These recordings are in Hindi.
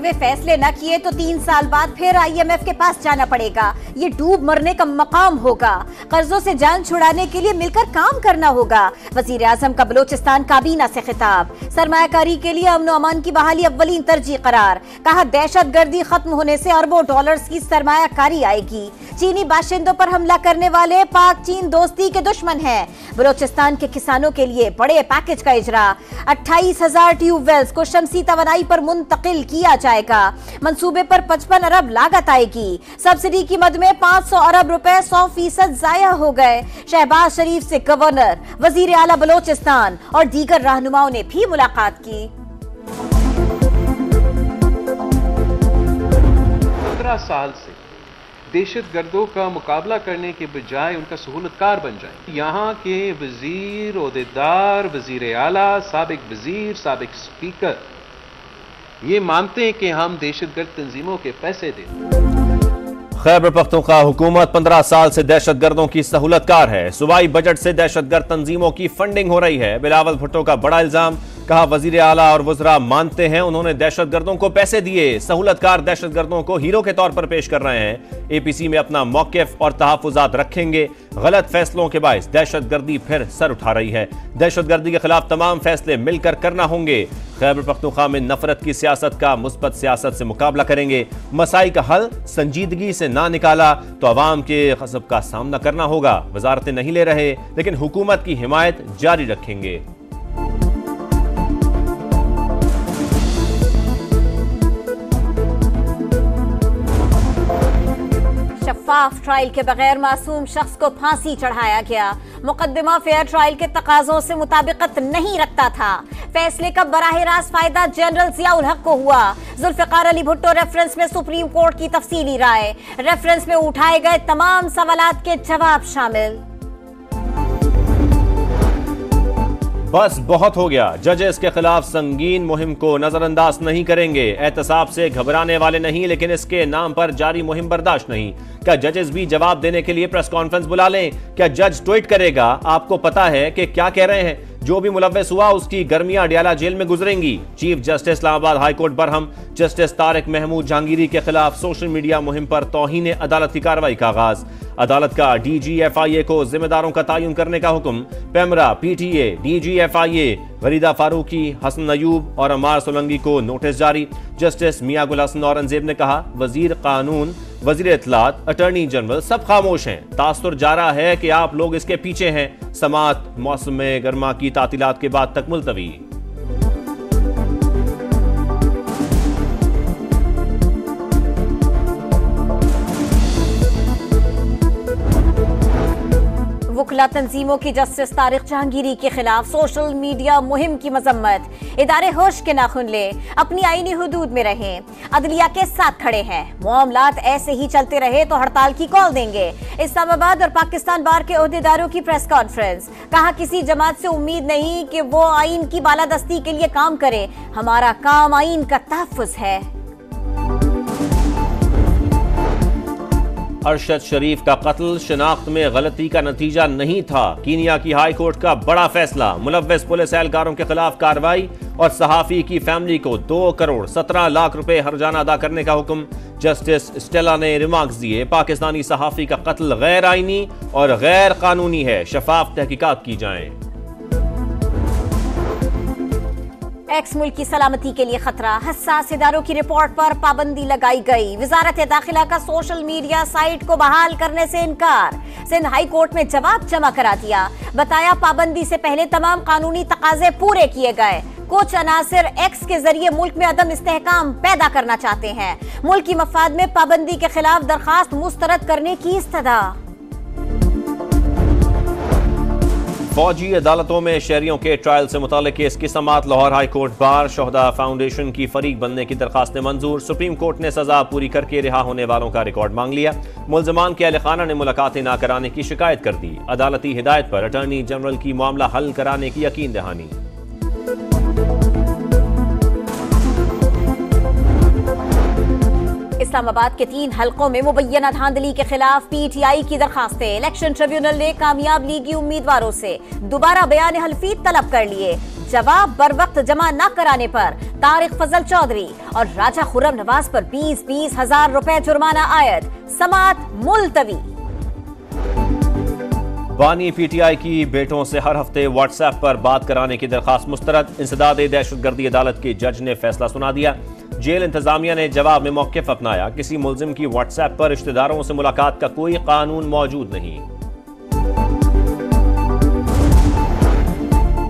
वे फैसले न किए तो 3 साल बाद फिर IMF के पास जाना पड़ेगा। ये डूब मरने का मकाम होगा। कर्जों से जान छुड़ाने के लिए मिलकर काम करना होगा। वजीर आजम का बलोचिस्तान काबीना से खिताब। सरमायाकारी के लिए अमन अमान की बहाली अव्वलीन तरजीह करार। कहा दहशतगर्दी खत्म होने से अरबों डॉलर्स की सरमायाकारी आएगी। चीनी बाशिंदों पर हमला करने वाले पाक चीन दोस्ती के दुश्मन हैं। बलोचिस्तान के किसानों के लिए बड़े पैकेज का इजरा। 28,000 ट्यूबवेल्स को शमसी तवानाई पर मुंतकिल किया जाएगा। मंसूबे पर 55 अरब लागत आएगी। सब्सिडी की मद में 500 अरब रुपए 100% जाया हो गए। शहबाज शरीफ से गवर्नर, वजीर आला बलोचिस्तान और दीगर रहनुमाओं ने भी मुलाकात की। 15 साल से दहशतगर्दों का मुकाबला करने के बजाय उनका सहूलतकार बन जाए। यहाँ के वजीर, ओहदेदार, वजीर आला, साबिक वजीर, साबिक स्पीकर ये मानते हैं कि हम दहशतगर्द तंजीमों के पैसे दें। खैबर पख्तूनख्वा हुकूमत 15 साल से दहशतगर्दों की सहूलतकार है। सूबाई बजट से दहशतगर्द तंजीमों की फंडिंग हो रही है। बिलावल भुट्टो का बड़ा इल्जाम। कहा वजीर आला और वज़रा मानते हैं उन्होंने दहशतगर्दों को पैसे दिए। सहूलतकार दहशतगर्दों को हीरो के तौर पर पेश कर रहे हैं। APC में अपना मौक़िफ़ और तहफ़्फ़ुज़ात रखेंगे। गलत फैसलों के बायस दहशतगर्दी फिर सर उठा रही है। दहशतगर्दी के खिलाफ तमाम फैसले मिलकर करना होंगे। खैबर पख्तूनख्वा में नफरत की सियासत का मुस्बत सियासत से मुकाबला करेंगे। मसाई का हल संजीदगी से ना निकाला तो अवाम के गज़ब का सामना करना होगा। वजारतें नहीं ले रहे लेकिन हुकूमत की हिमायत जारी रखेंगे। शफाफ ट्रायल के बगैर मासूम शख्स को फांसी चढ़ाया गया। मुकदमा फेयर ट्रायल के तकाजों से मुताबिकत नहीं रखता था। फैसले का बराह रास्त फायदा जनरल जियाउल हक को हुआ। जुल्फिकार अली भुट्टो रेफरेंस में सुप्रीम कोर्ट की तफसीली राय। रेफरेंस में उठाए गए तमाम सवालात के जवाब शामिल। बस बहुत हो गया। जजेस के खिलाफ संगीन मुहिम को नजरअंदाज नहीं करेंगे। एहतसाब से घबराने वाले नहीं लेकिन इसके नाम पर जारी मुहिम बर्दाश्त नहीं। क्या जजेस भी जवाब देने के लिए प्रेस कॉन्फ्रेंस बुला लें? क्या जज ट्वीट करेगा? आपको पता है कि क्या कह रहे हैं? जो भी मुलव्वस हुआ उसकी गर्मियां अडियाला जेल में गुजरेंगी। Chief justice Islamabad high court बरहम। जस्टिस तारिक महमूद जहांगीरी के खिलाफ सोशल मीडिया मुहिम पर तौहीन अदालत की कार्रवाई का आगाज। अदालत का DG-FIA को जिम्मेदारों का तयन करने का हुक्म। पेमरा, PTA, DG-FIA, गरीदा फारूकी, हसन अयूब और अमार सोलंगी को नोटिस जारी। जस्टिस मियां गुल हसन औरंगजेब ने कहा वजीर कानून, वजीर इत्तलात, अटॉर्नी जनरल सब खामोश हैं। तासुर जा रहा है कि आप लोग इसके पीछे हैं। समात मौसम गर्मा की तातीलात के बाद तक मुलतवी। वुकला तंजीमों की जस्टिस तारिक जहांगीरी के खिलाफ सोशल मीडिया मुहिम की मजम्मत। इदारे होश के नाखुन ले, अपनी आईनी हुदूद में रहें। अदलिया के साथ खड़े हैं। मामलात ऐसे ही चलते रहे तो हड़ताल की कॉल देंगे। इस्लामाबाद और पाकिस्तान बार के ओहदेदारों की प्रेस कॉन्फ्रेंस। कहा किसी जमात से उम्मीद नहीं कि वो आईन की बालादस्ती के लिए काम करे। हमारा काम आईन का तहफ्फुज़ है। अरशद शरीफ का कत्ल शनाख्त में गलती का नतीजा नहीं था। कीनिया की हाई कोर्ट का बड़ा फैसला। मुलव्वस पुलिस एहलकारों के खिलाफ कार्रवाई और सहाफी की फैमिली को 2 करोड़ 17 लाख रुपए हर्जाना अदा करने का हुक्म। जस्टिस स्टेला ने रिमार्क्स दिए पाकिस्तानी सहाफी का कत्ल गैर आईनी और गैर कानूनी है। शफाफ तहकीकात की जाएं। एक्स मुल्क की सलामती के लिए खतरा। हसास इदारों की रिपोर्ट पर पाबंदी लगाई गई। वजारत दाखिला का सोशल मीडिया साइट को बहाल करने से इनकार। सिंध हाई कोर्ट में जवाब जमा करा दिया। बताया पाबंदी से पहले तमाम कानूनी तकाजे पूरे किए गए। कुछ अनासिर एक्स के जरिए मुल्क में अदम इस्तेहकाम पैदा करना चाहते हैं। मुल्क की मफाद में पाबंदी के खिलाफ दरखास्त मुस्तरद करने की इस्तदा। फौजी अदालतों में शहरियों के ट्रायल से मुताल्लिक केस की समाअत। Lahore high court bar शोहदा foundation की फरीक बनने की दरखास्तें मंजूर। सुप्रीम कोर्ट ने सजा पूरी करके रिहा होने वालों का रिकॉर्ड मांग लिया। मुल्जमान के अहल खाना ने मुलाकातें न कराने की शिकायत कर दी। अदालती हिदायत पर अटॉर्नी जनरल की मामला हल कराने की यकीन दहानी। इस्लामाबाद के 3 हलकों में मुबैना धांधली के खिलाफ PTI की दरखास्तें। इलेक्शन ट्रिब्यूनल ने कामयाब लीगी उम्मीदवारों से दोबारा बयान हल्फी तलब कर लिए। जवाब बर वक्त जमा न कराने पर तारिक फजल चौधरी और राजा खुर्रम नवाज पर 20-20 हजार रुपए जुर्माना आयद, समात मुलतवी। बानी पीटीआई की बेटों से हर हफ्ते व्हाट्सएप पर बात कराने की दरखास्त मुस्तरद। इंसदाद दहशतगर्दी अदालत के जज ने फैसला सुना दिया। जेल इंतजामिया ने जवाब में मौक़िफ़ अपनाया। किसी मुल्जिम की व्हाट्सएप पर रिश्तेदारों से मुलाकात का कोई कानून मौजूद नहीं।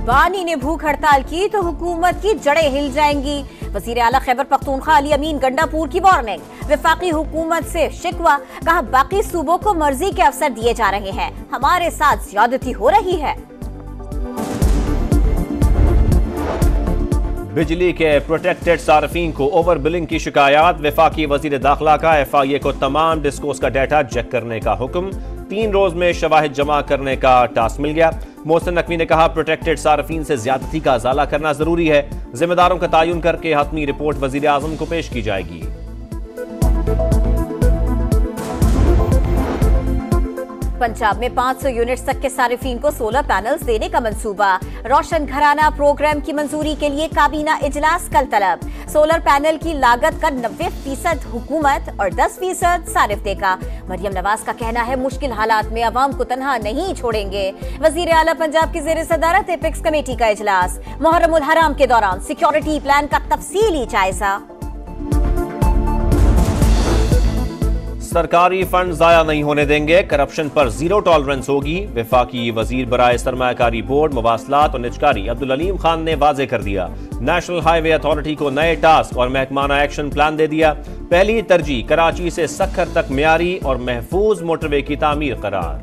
बानी ने भूख हड़ताल की तो हुकूमत की जड़ें हिल जाएंगी। वजीर आला खैबर पख्तूनख्वा अली अमीन गंडापुर की वार्निंग। वफाकी हुकूमत से शिकवा, कहा बाकी सूबों को मर्जी के अफसर दिए जा रहे हैं, हमारे साथ ज्यादती हो रही है। बिजली के प्रोटेक्टेड सार्फिन को ओवर बिलिंग की शिकायत। वफाकी वजीर दाखिला का FIA को तमाम डिस्कोस का डाटा चेक करने का हुक्म। 3 रोज में शवाहिद जमा करने का टास्क मिल गया। मोहसिन नकवी ने कहा प्रोटेक्टेड सार्फिन से ज्यादती का अजाला करना जरूरी है। जिम्मेदारों का तयन करके हतमी रिपोर्ट वजीर आजम को पेश की जाएगी। पंजाब में 500 यूनिट्स तक के सारिफीन को सोलर पैनल्स देने का मंसूबा। रोशन घराना प्रोग्राम की मंजूरी के लिए काबीना इजलास कल तलब। सोलर पैनल की लागत का 90% हुकूमत और 10% सारिफ देगा। मरियम नवाज का कहना है मुश्किल हालात में अवाम को तन्हा नहीं छोड़ेंगे। वजीर आला पंजाब की ज़ेर सदारत एपेक्स कमेटी का इजलास। मुहर्रम उल हराम के दौरान सिक्योरिटी प्लान का तफसीली जायजा। सरकारी फंड जाया नहीं होने देंगे, करप्शन पर जीरो टॉलरेंस होगी। वफाकी वजीर बराए सरमायाकारी बोर्ड, मवासलात और निजकारी अब्दुल अलीम खान ने वाजे कर दिया। नेशनल हाईवे अथॉरिटी को नए टास्क और महकमाना एक्शन प्लान दे दिया। पहली तरजीह कराची से सक्खर तक मियारी और महफूज मोटरवे की तामीर करार।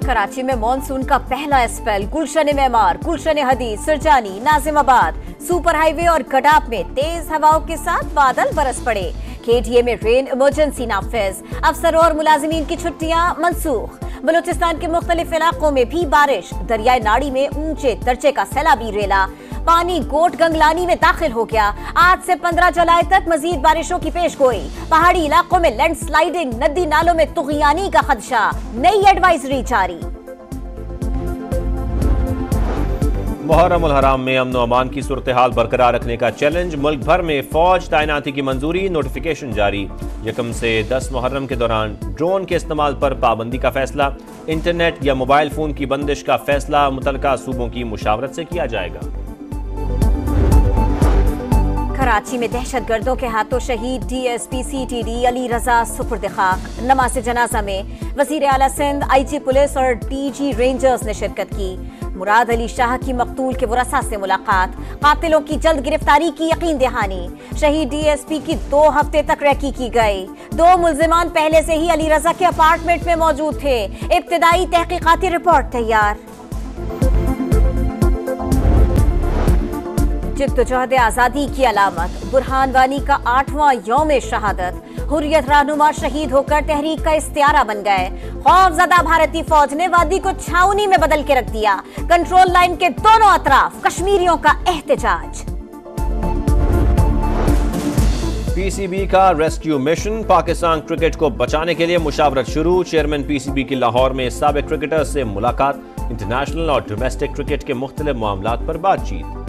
कराची में मानसून का पहला स्पेल। गुलशन मेमार, गुलशन हदीद, सिरजानी, नाजिमाबाद, सुपर हाईवे और गडाप में तेज हवाओं के साथ बादल बरस पड़े। KDA में रेन इमरजेंसी नाफिज। अफसरों और मुलाजिमीन की छुट्टियां मनसूख। बलूचिस्तान के मुख्तलिफ इलाकों में भी बारिश। दरियाई नाड़ी में ऊंचे दर्जे का सैलाबी रेला। पानी गोट गंगलानी में दाखिल हो गया। आज से 15 जुलाई तक मजीद बारिशों की पेशगोई। पहाड़ी इलाकों में लैंडस्लाइडिंग, नदी नालों में तुगयानी का खदशा। नई एडवाइजरी जारी। मुहर्रम उल हराम में अमन अमान की सूरत हाल बरकरार रखने का चैलेंज। मुल्क भर में फौज तैनाती की मंजूरी, नोटिफिकेशन जारी। 1 से 10 मुहर्रम के दौरान ड्रोन के इस्तेमाल पर पाबंदी का फैसला। इंटरनेट या मोबाइल फोन की बंदिश का फैसला मुतलका सूबों की मुशावरत से किया जाएगा। कराची में दहशतगर्दों के हाथों शहीद DSP CTD अली रजा सुपुर्द खाक। नमाज जनाजा में वजीर आला सिंध, IG पुलिस और DG रेंजर्स ने शिरकत की। मुराद अली शाह की मकतूल के वरसा से मुलाकात। कातिलों की जल्द गिरफ्तारी की यकीन दहानी। शहीद DSP की 2 हफ्ते तक रेकी की गई। 2 मुल्जिमान पहले से ही अली रजा के अपार्टमेंट में मौजूद थे। इब्तिदाई तहकीकाती रिपोर्ट तैयार। जिद्दोजहद आजादी की अलामत। बुरहान वानी का 8वां यौम शहादत। हुर्रियत रहनुमा शहीद होकर तहरीक का इस्तियारा बन गए। खौफजदा भारतीय फौज ने वादी को छावनी में बदल के रख दिया। कंट्रोल लाइन के दोनों अतराफ कश्मीरियों का एहतजाज। PCB का रेस्क्यू मिशन। पाकिस्तान क्रिकेट को बचाने के लिए मुशावरत शुरू। चेयरमैन PCB की लाहौर में साबिक क्रिकेटर्स से मुलाकात। इंटरनेशनल और डोमेस्टिक क्रिकेट के मुख्तलिफ मामलात पर बातचीत।